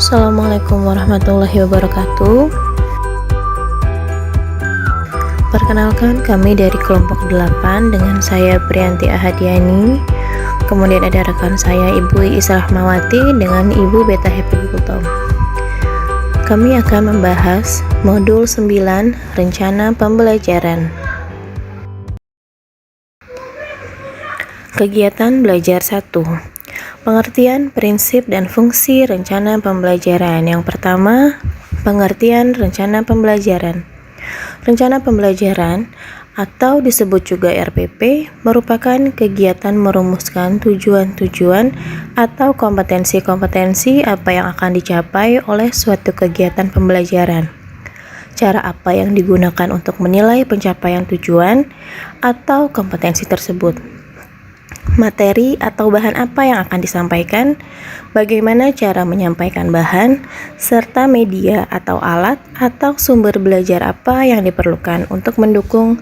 Assalamualaikum warahmatullahi wabarakatuh. Perkenalkan, kami dari kelompok 8 dengan saya Priyanti Ahadiani. Kemudian ada rekan saya Ibu Iis Rahmawati dengan Ibu Beta Happy Kultom. Kami akan membahas modul 9 rencana pembelajaran. Kegiatan belajar 1. Pengertian, prinsip, dan fungsi rencana pembelajaran. Yang pertama, pengertian rencana pembelajaran. Rencana pembelajaran atau disebut juga RPP merupakan kegiatan merumuskan tujuan-tujuan atau kompetensi-kompetensi apa yang akan dicapai oleh suatu kegiatan pembelajaran. Cara apa yang digunakan untuk menilai pencapaian tujuan atau kompetensi tersebut. Materi atau bahan apa yang akan disampaikan, bagaimana cara menyampaikan bahan, serta media atau alat atau sumber belajar apa yang diperlukan untuk mendukung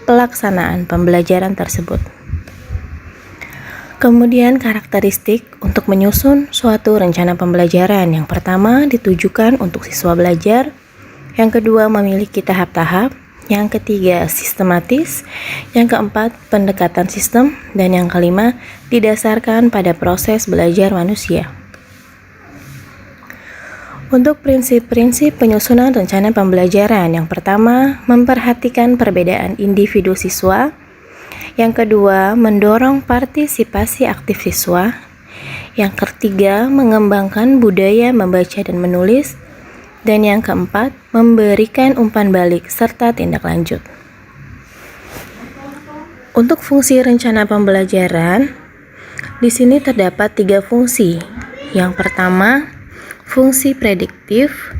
pelaksanaan pembelajaran tersebut. Kemudian karakteristik untuk menyusun suatu rencana pembelajaran. Yang pertama, ditujukan untuk siswa belajar. Yang kedua, memiliki tahap-tahap. Yang ketiga, sistematis. Yang keempat, pendekatan sistem. Dan yang kelima, didasarkan pada proses belajar manusia. Untuk prinsip-prinsip penyusunan rencana pembelajaran, yang pertama, memperhatikan perbedaan individu siswa. Yang kedua, mendorong partisipasi aktif siswa. Yang ketiga, mengembangkan budaya membaca dan menulis. Dan yang keempat, memberikan umpan balik serta tindak lanjut. Untuk fungsi rencana pembelajaran, di sini terdapat 3 fungsi. Yang pertama, fungsi prediktif,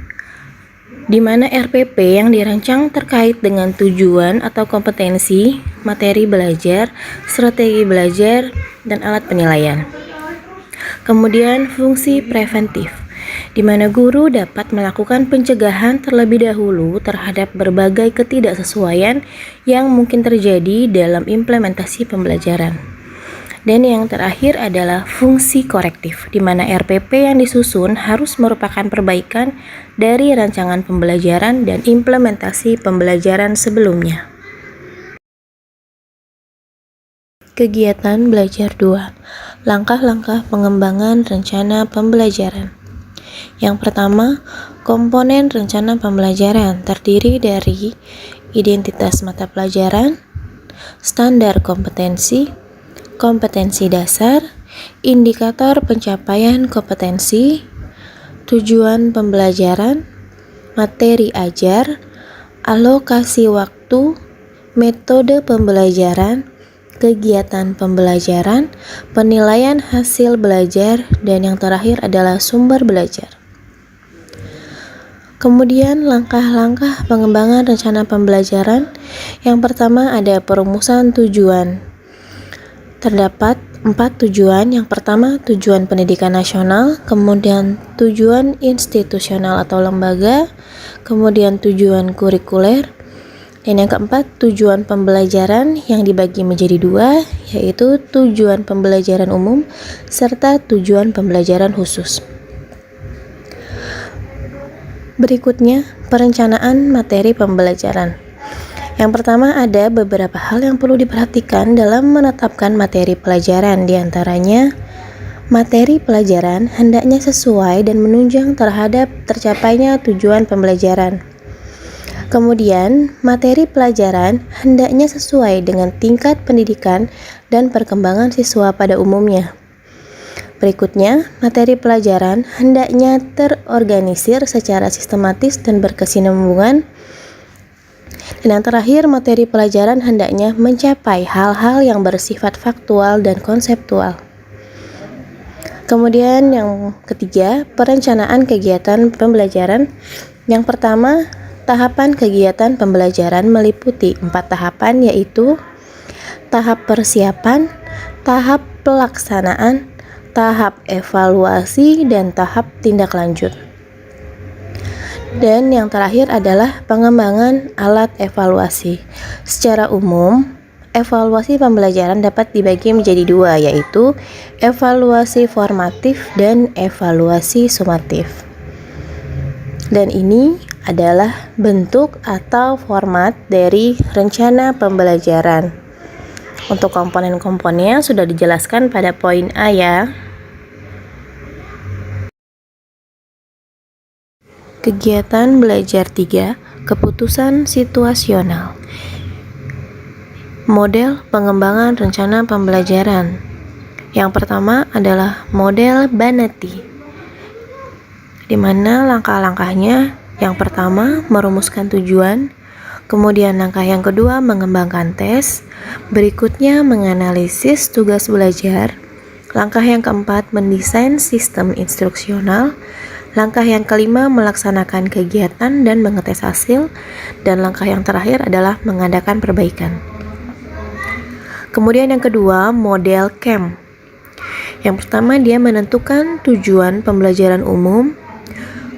di mana RPP yang dirancang terkait dengan tujuan atau kompetensi, materi belajar, strategi belajar, dan alat penilaian. Kemudian fungsi preventif, di mana guru dapat melakukan pencegahan terlebih dahulu terhadap berbagai ketidaksesuaian yang mungkin terjadi dalam implementasi pembelajaran. Dan yang terakhir adalah fungsi korektif, di mana RPP yang disusun harus merupakan perbaikan dari rancangan pembelajaran dan implementasi pembelajaran sebelumnya. Kegiatan belajar 2. Langkah-langkah pengembangan rencana pembelajaran. Yang pertama, komponen rencana pembelajaran terdiri dari identitas mata pelajaran, standar kompetensi, kompetensi dasar, indikator pencapaian kompetensi, tujuan pembelajaran, materi ajar, alokasi waktu, metode pembelajaran, kegiatan pembelajaran, penilaian hasil belajar, dan yang terakhir adalah sumber belajar. Kemudian langkah-langkah pengembangan rencana pembelajaran. Yang pertama ada perumusan tujuan. Terdapat 4 tujuan. Yang pertama tujuan pendidikan nasional, kemudian tujuan institusional atau lembaga, kemudian tujuan kurikuler, dan yang keempat tujuan pembelajaran yang dibagi menjadi 2, yaitu tujuan pembelajaran umum serta tujuan pembelajaran khusus. Berikutnya, perencanaan materi pembelajaran. Yang pertama ada beberapa hal yang perlu diperhatikan dalam menetapkan materi pelajaran. Di antaranya, materi pelajaran hendaknya sesuai dan menunjang terhadap tercapainya tujuan pembelajaran. Kemudian, materi pelajaran hendaknya sesuai dengan tingkat pendidikan dan perkembangan siswa pada umumnya. Berikutnya, materi pelajaran hendaknya terorganisir secara sistematis dan berkesinambungan. Dan yang terakhir, materi pelajaran hendaknya mencapai hal-hal yang bersifat faktual dan konseptual. Kemudian yang ketiga, perencanaan kegiatan pembelajaran. Yang pertama, tahapan kegiatan pembelajaran meliputi 4 tahapan, yaitu tahap persiapan, tahap pelaksanaan, tahap evaluasi, dan tahap tindak lanjut. Dan yang terakhir adalah pengembangan alat evaluasi. Secara umum, evaluasi pembelajaran dapat dibagi menjadi 2, yaitu evaluasi formatif dan evaluasi sumatif. Dan ini adalah bentuk atau format dari rencana pembelajaran. Untuk komponen-komponennya sudah dijelaskan pada poin A ya. Kegiatan belajar 3, keputusan situasional. Model pengembangan rencana pembelajaran. Yang pertama adalah model Banati, di mana langkah-langkahnya yang pertama merumuskan tujuan, kemudian langkah yang kedua mengembangkan tes, berikutnya menganalisis tugas belajar, langkah yang keempat mendesain sistem instruksional, langkah yang kelima melaksanakan kegiatan dan mengetes hasil, dan langkah yang terakhir adalah mengadakan perbaikan. Kemudian yang kedua model CAM. Yang pertama dia menentukan tujuan pembelajaran umum,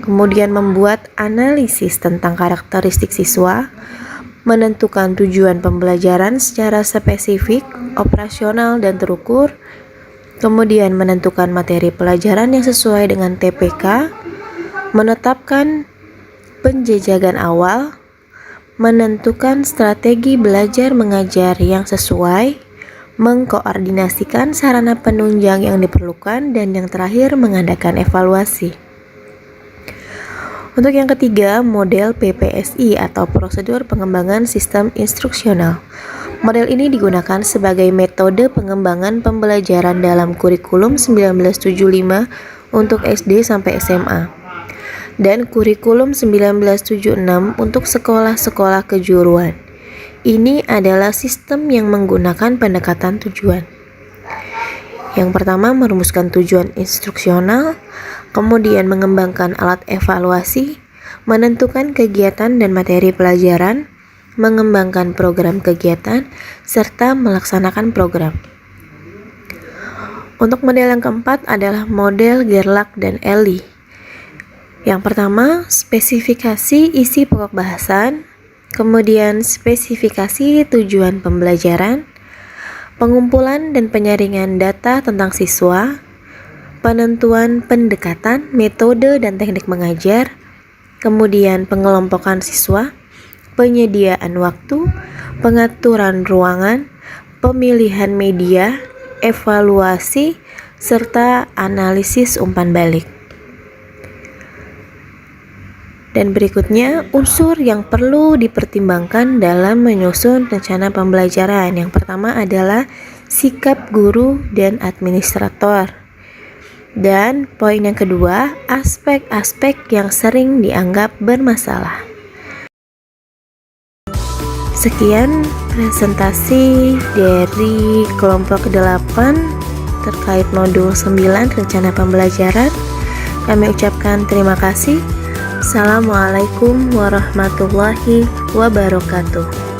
kemudian membuat analisis tentang karakteristik siswa, menentukan tujuan pembelajaran secara spesifik, operasional, dan terukur, kemudian menentukan materi pelajaran yang sesuai dengan TPK, menetapkan penjajakan awal, menentukan strategi belajar mengajar yang sesuai, mengkoordinasikan sarana penunjang yang diperlukan, dan yang terakhir mengadakan evaluasi. Untuk yang ketiga, model PPSI atau prosedur pengembangan sistem instruksional. Model ini digunakan sebagai metode pengembangan pembelajaran dalam kurikulum 1975 untuk SD sampai SMA dan kurikulum 1976 untuk sekolah-sekolah kejuruan. Ini adalah sistem yang menggunakan pendekatan tujuan. Yang pertama merumuskan tujuan instruksional, kemudian mengembangkan alat evaluasi, menentukan kegiatan dan materi pelajaran, mengembangkan program kegiatan, serta melaksanakan program. Untuk model yang keempat adalah model Gerlach dan Ellie. Yang pertama, spesifikasi isi pokok bahasan, kemudian spesifikasi tujuan pembelajaran, pengumpulan dan penyaringan data tentang siswa, penentuan pendekatan, metode dan teknik mengajar, kemudian pengelompokan siswa, penyediaan waktu, pengaturan ruangan, pemilihan media, evaluasi, serta analisis umpan balik. Dan berikutnya, unsur yang perlu dipertimbangkan dalam menyusun rencana pembelajaran. Yang pertama adalah sikap guru dan administrator. Dan poin yang kedua, aspek-aspek yang sering dianggap bermasalah. Sekian presentasi dari kelompok 8 terkait modul 9 rencana pembelajaran. Kami ucapkan terima kasih. Assalamualaikum warahmatullahi wabarakatuh.